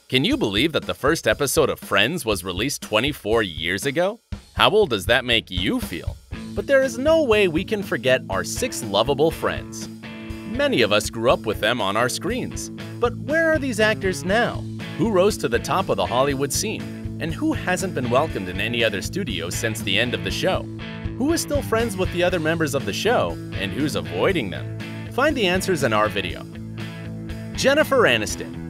Can you believe that the first episode of Friends was released 24 years ago? How old does that make you feel? But there is no way we can forget our 6 lovable friends. Many of us grew up with them on our screens. But where are these actors now? Who rose to the top of the Hollywood scene? And who hasn't been welcomed in any other studio since the end of the show? Who is still friends with the other members of the show, and who's avoiding them? Find the answers in our video. Jennifer Aniston.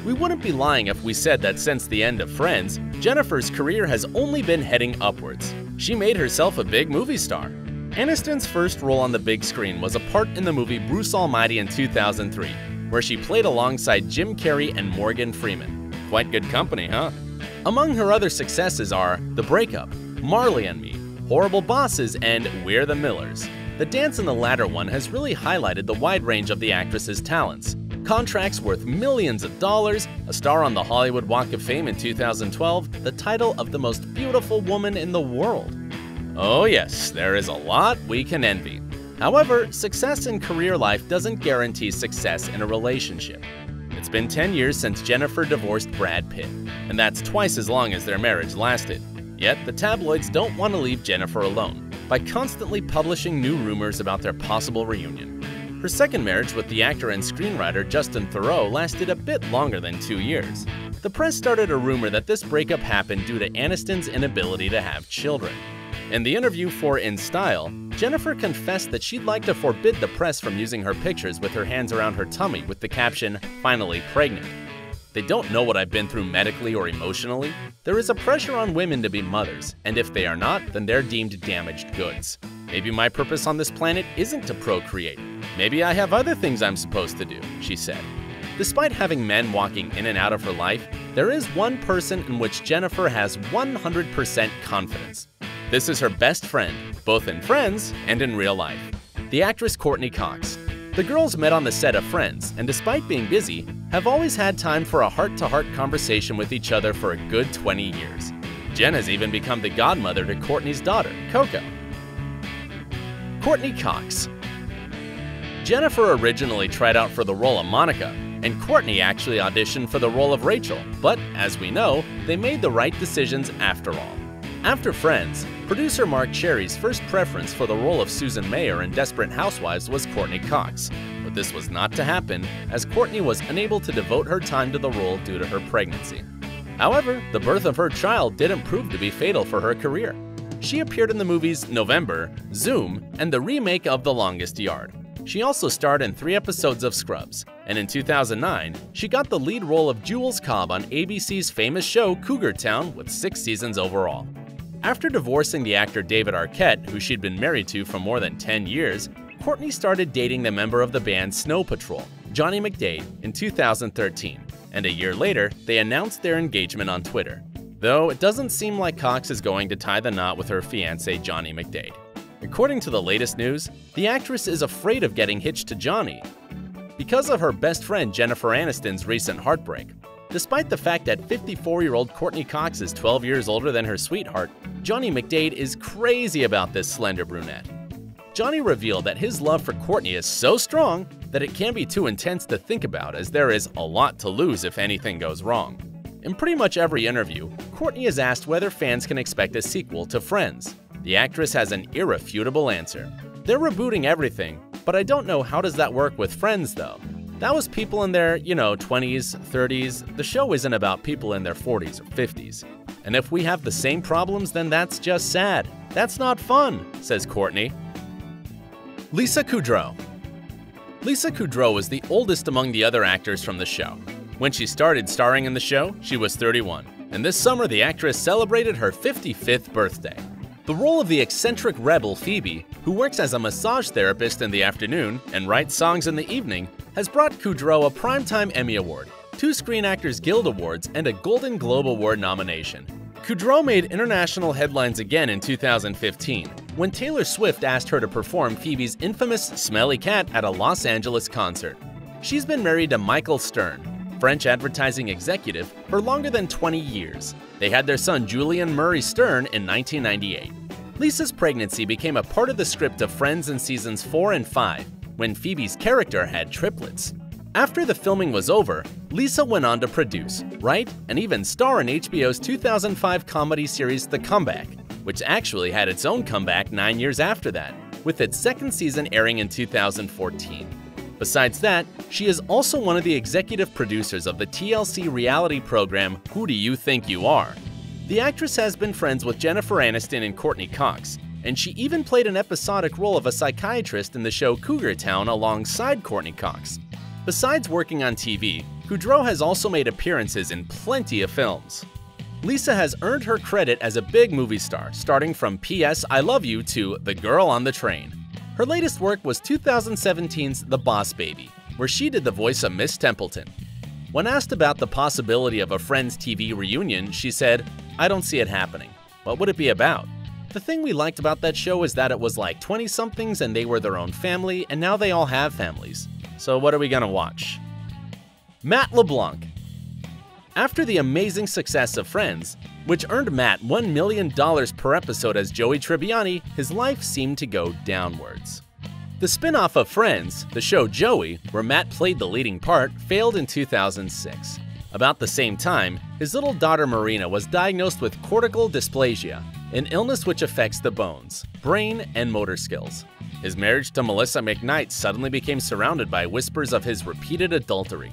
We wouldn't be lying if we said that since the end of Friends, Jennifer's career has only been heading upwards. She made herself a big movie star. Aniston's first role on the big screen was a part in the movie Bruce Almighty in 2003, where she played alongside Jim Carrey and Morgan Freeman. Quite good company, huh? Among her other successes are The Breakup, Marley and Me, Horrible Bosses, and We're the Millers. The dance in the latter one has really highlighted the wide range of the actress's talents. Contracts worth millions of dollars, a star on the Hollywood Walk of Fame in 2012, the title of the most beautiful woman in the world. Oh yes, there is a lot we can envy. However, success in career life doesn't guarantee success in a relationship. It's been 10 years since Jennifer divorced Brad Pitt, and that's twice as long as their marriage lasted. Yet, the tabloids don't want to leave Jennifer alone by constantly publishing new rumors about their possible reunion. Her second marriage with the actor and screenwriter Justin Theroux lasted a bit longer than 2 years. The press started a rumor that this breakup happened due to Aniston's inability to have children. In the interview for In Style, Jennifer confessed that she'd like to forbid the press from using her pictures with her hands around her tummy with the caption, "Finally pregnant." They don't know what I've been through medically or emotionally. There is a pressure on women to be mothers, and if they are not, then they're deemed damaged goods. Maybe my purpose on this planet isn't to procreate. Maybe I have other things I'm supposed to do, she said. Despite having men walking in and out of her life, there is one person in which Jennifer has 100% confidence. This is her best friend, both in Friends and in real life. The actress Courteney Cox. The girls met on the set of Friends, and despite being busy, have always had time for a heart-to-heart conversation with each other for a good 20 years. Jen has even become the godmother to Courtney's daughter, Coco. Courteney Cox. Jennifer originally tried out for the role of Monica, and Courtney actually auditioned for the role of Rachel, but as we know, they made the right decisions after all. After Friends, producer Mark Cherry's first preference for the role of Susan Mayer in Desperate Housewives was Courteney Cox, but this was not to happen as Courtney was unable to devote her time to the role due to her pregnancy. However, the birth of her child didn't prove to be fatal for her career. She appeared in the movies November, Zoom, and the remake of The Longest Yard. She also starred in 3 episodes of Scrubs, and in 2009, she got the lead role of Jules Cobb on ABC's famous show Cougar Town with 6 seasons overall. After divorcing the actor David Arquette, who she'd been married to for more than 10 years, Courtney started dating the member of the band Snow Patrol, Johnny McDade, in 2013, and a year later, they announced their engagement on Twitter. Though it doesn't seem like Cox is going to tie the knot with her fiancé Johnny McDade. According to the latest news, the actress is afraid of getting hitched to Johnny because of her best friend Jennifer Aniston's recent heartbreak. Despite the fact that 54-year-old Courteney Cox is 12 years older than her sweetheart, Johnny McDade is crazy about this slender brunette. Johnny revealed that his love for Courtney is so strong that it can be too intense to think about, as there is a lot to lose if anything goes wrong. In pretty much every interview, Courtney is asked whether fans can expect a sequel to Friends. The actress has an irrefutable answer. They're rebooting everything, but I don't know how does that work with Friends though. That was people in their, 20s, 30s. The show isn't about people in their 40s or 50s. And if we have the same problems, then that's just sad. That's not fun, says Courtney. Lisa Kudrow. Lisa Kudrow was the oldest among the other actors from the show. When she started starring in the show, she was 31, and this summer the actress celebrated her 55th birthday. The role of the eccentric rebel Phoebe, who works as a massage therapist in the afternoon and writes songs in the evening, has brought Kudrow a Primetime Emmy Award, 2 Screen Actors Guild Awards, and a Golden Globe Award nomination. Kudrow made international headlines again in 2015, when Taylor Swift asked her to perform Phoebe's infamous Smelly Cat at a Los Angeles concert. She's been married to Michael Stern, French advertising executive, for longer than 20 years. They had their son Julian Murray Stern in 1998. Lisa's pregnancy became a part of the script of Friends in seasons 4 and 5, when Phoebe's character had triplets. After the filming was over, Lisa went on to produce, write, and even star in HBO's 2005 comedy series The Comeback, which actually had its own comeback 9 years after that, with its second season airing in 2014. Besides that, she is also one of the executive producers of the TLC reality program Who Do You Think You Are? The actress has been friends with Jennifer Aniston and Courteney Cox, and she even played an episodic role of a psychiatrist in the show Cougar Town alongside Courteney Cox. Besides working on TV, Kudrow has also made appearances in plenty of films. Lisa has earned her credit as a big movie star, starting from P.S. I Love You to The Girl on the Train. Her latest work was 2017's The Boss Baby, where she did the voice of Miss Templeton. When asked about the possibility of a Friends TV reunion, she said, "I don't see it happening. What would it be about? The thing we liked about that show is that it was like 20-somethings and they were their own family, and now they all have families. So what are we gonna watch?" Matt LeBlanc. After the amazing success of Friends, which earned Matt $1 million per episode as Joey Tribbiani, his life seemed to go downwards. The spin-off of Friends, the show Joey, where Matt played the leading part, failed in 2006. About the same time, his little daughter Marina was diagnosed with cortical dysplasia, an illness which affects the bones, brain, and motor skills. His marriage to Melissa McKnight suddenly became surrounded by whispers of his repeated adultery.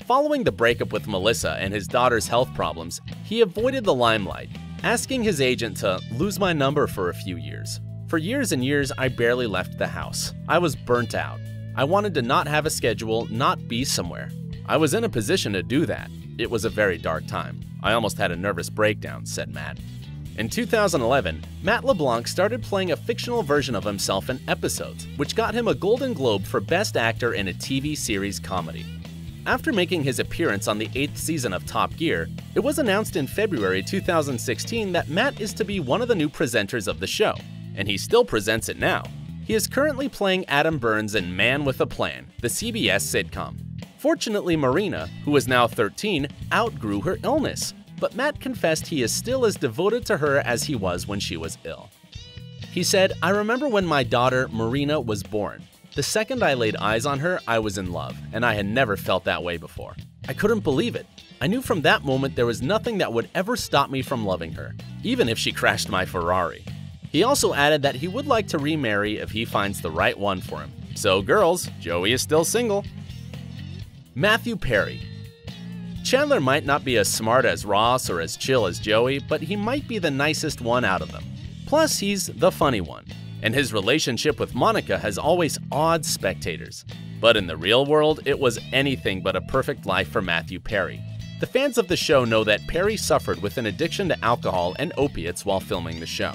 Following the breakup with Melissa and his daughter's health problems, he avoided the limelight, asking his agent to lose my number for a few years. For years and years, I barely left the house. I was burnt out. I wanted to not have a schedule, not be somewhere. I was in a position to do that. It was a very dark time. I almost had a nervous breakdown, said Matt. In 2011, Matt LeBlanc started playing a fictional version of himself in episodes, which got him a Golden Globe for Best Actor in a TV series comedy. After making his appearance on the 8th season of Top Gear, it was announced in February 2016 that Matt is to be one of the new presenters of the show, and he still presents it now. He is currently playing Adam Burns in Man with a Plan, the CBS sitcom. Fortunately, Marina, who is now 13, outgrew her illness, but Matt confessed he is still as devoted to her as he was when she was ill. He said, "I remember when my daughter, Marina, was born. The second I laid eyes on her, I was in love, and I had never felt that way before. I couldn't believe it. I knew from that moment there was nothing that would ever stop me from loving her, even if she crashed my Ferrari." He also added that he would like to remarry if he finds the right one for him. So girls, Joey is still single. Matthew Perry. Chandler might not be as smart as Ross or as chill as Joey, but he might be the nicest one out of them. Plus, he's the funny one, and his relationship with Monica has always awed spectators. But in the real world, it was anything but a perfect life for Matthew Perry. The fans of the show know that Perry suffered with an addiction to alcohol and opiates while filming the show.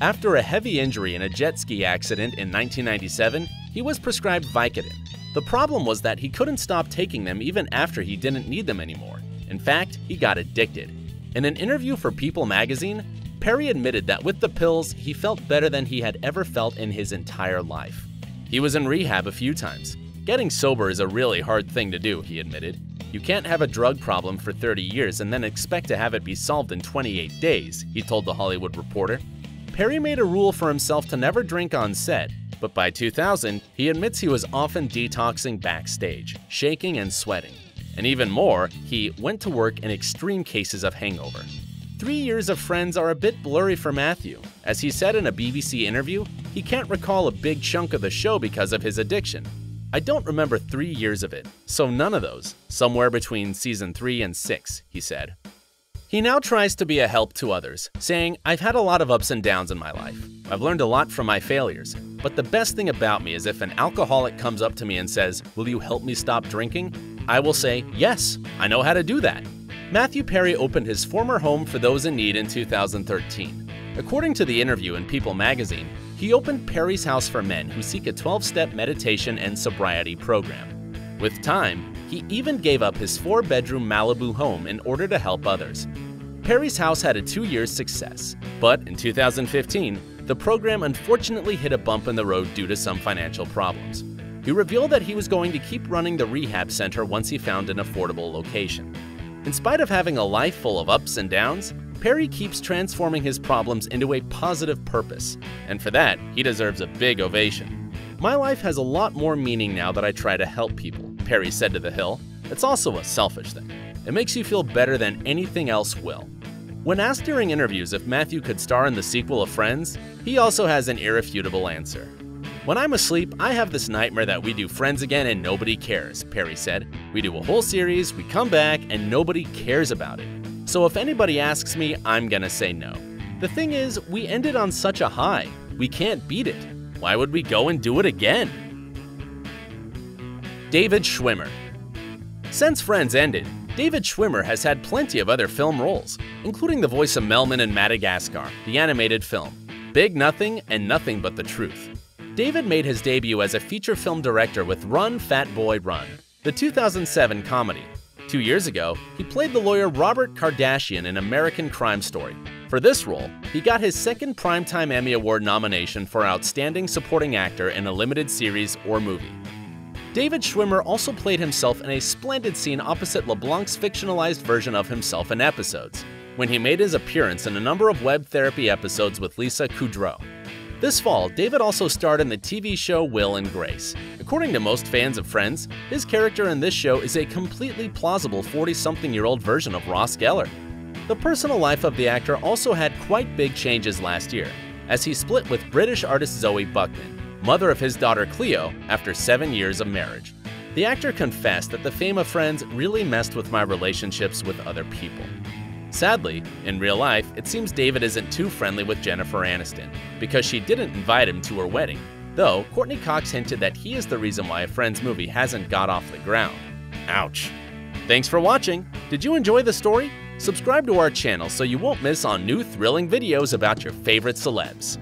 After a heavy injury in a jet ski accident in 1997, he was prescribed Vicodin. The problem was that he couldn't stop taking them even after he didn't need them anymore. In fact, he got addicted. In an interview for People magazine, Perry admitted that with the pills, he felt better than he had ever felt in his entire life. He was in rehab a few times. Getting sober is a really hard thing to do, he admitted. You can't have a drug problem for 30 years and then expect to have it be solved in 28 days, he told The Hollywood Reporter. Perry made a rule for himself to never drink on set, but by 2000, he admits he was often detoxing backstage, shaking and sweating. And even more, he went to work in extreme cases of hangover. 3 years of Friends are a bit blurry for Matthew. As he said in a BBC interview, he can't recall a big chunk of the show because of his addiction. "I don't remember 3 years of it, so none of those, somewhere between season 3 and 6, he said. He now tries to be a help to others, saying, "I've had a lot of ups and downs in my life. I've learned a lot from my failures. But the best thing about me is if an alcoholic comes up to me and says, 'Will you help me stop drinking?' I will say, 'Yes, I know how to do that.'" Matthew Perry opened his former home for those in need in 2013. According to the interview in People magazine, he opened Perry's House for Men who seek a 12-step meditation and sobriety program. With time, he even gave up his 4-bedroom Malibu home in order to help others. Perry's House had a 2-year success, but in 2015, the program unfortunately hit a bump in the road due to some financial problems. He revealed that he was going to keep running the rehab center once he found an affordable location. In spite of having a life full of ups and downs, Perry keeps transforming his problems into a positive purpose, and for that, he deserves a big ovation. "My life has a lot more meaning now that I try to help people," Perry said to The Hill. "It's also a selfish thing. It makes you feel better than anything else will." When asked during interviews if Matthew could star in the sequel of Friends, he also has an irrefutable answer. "When I'm asleep, I have this nightmare that we do Friends again and nobody cares," Perry said. "We do a whole series, we come back, and nobody cares about it. So if anybody asks me, I'm gonna say no. The thing is, we ended on such a high. We can't beat it. Why would we go and do it again?" David Schwimmer. Since Friends ended, David Schwimmer has had plenty of other film roles, including the voice of Melman in Madagascar, the animated film, Big Nothing and Nothing But the Truth. David made his debut as a feature film director with Run, Fat Boy, Run, the 2007 comedy. 2 years ago, he played the lawyer Robert Kardashian in American Crime Story. For this role, he got his second Primetime Emmy Award nomination for Outstanding Supporting Actor in a Limited Series or Movie. David Schwimmer also played himself in a splendid scene opposite LeBlanc's fictionalized version of himself in Episodes, when he made his appearance in a number of web therapy episodes with Lisa Kudrow. This fall, David also starred in the TV show Will and Grace. According to most fans of Friends, his character in this show is a completely plausible 40-something-year-old version of Ross Geller. The personal life of the actor also had quite big changes last year, as he split with British artist Zoe Buckman, mother of his daughter Cleo, after 7 years of marriage. The actor confessed that the fame of Friends really messed with my relationships with other people. Sadly, in real life, it seems David isn't too friendly with Jennifer Aniston, because she didn't invite him to her wedding, though Courteney Cox hinted that he is the reason why a Friends movie hasn't got off the ground. Ouch. Thanks for watching! Did you enjoy the story? Subscribe to our channel so you won't miss on new thrilling videos about your favorite celebs.